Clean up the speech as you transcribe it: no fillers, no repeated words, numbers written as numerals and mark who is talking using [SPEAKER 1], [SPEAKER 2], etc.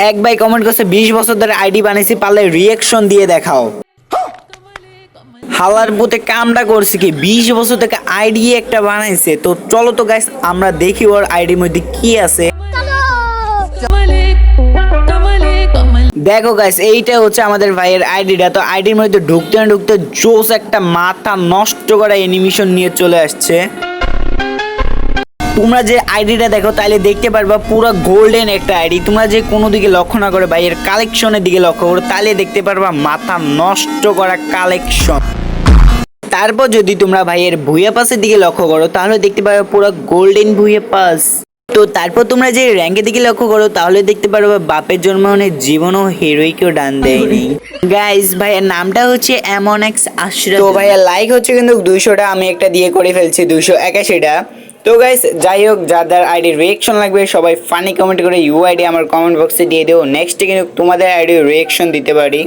[SPEAKER 1] এক ভাই কমেন্ট করছে 20 বছর ধরে আইডি বানাইছি, পারলে রিয়াকশন দিয়ে দেখাও। হালার পুতে কামটা করছে কি, 20 বছর থেকে আইডি একটা বানাইছে। তো চলো তো গাইস আমরা দেখি ওর আইডির মধ্যে কি আছে। দেখো গাইস, এইটা হচ্ছে আমাদের ভাইয়ের আইডিটা। তো আইডির মধ্যে ঢুকতে না ঢুকতে জোস একটা মাথা নষ্ট করা অ্যানিমেশন নিয়ে চলে আসছে। তোমরা যে আইডিটা দেখো তাইলে দেখতে পারবা পুরো গোল্ডেন একটা আইডি। তোমরা যে কোনো দিকে লক্ষ্য না করে ভাইয়ের কালেকশনের দিকে লক্ষ্য করো, তাহলে দেখতে পারবা মাথা নষ্ট করা কালেকশন। তারপর যদি তোমরা ভাইয়ের ভুইয়া পাসের দিকে লক্ষ্য করো, তাহলে দেখতে পারবা পুরো গোল্ডেন ভুইয়া পাস। তো তারপর তোমরা যে র্যাঙ্কের দিকে লক্ষ্য করো, তাহলে দেখতে পারবা বাপের জন্ম অনেক জীবনও হিরোইকেও ডান দেয়নি। গাইস ভাইয়ের নামটা হচ্ছে এমন এক্স আশরাফ। তো ভাইয়ের লাইক হচ্ছে কিন্তু 200টা, আমি একটা দিয়ে করে ফেলছি 281টা। তো গাইস যাই হোক, যাদের আইডির রিয়েকশন লাগবে সবাই ফানি কমেন্ট করে ইউআইডি আমার কমেন্ট বক্সে দিয়ে দেবো। নেক্সটে কিন্তু তোমাদের আইডির রিয়েকশন দিতে পারি।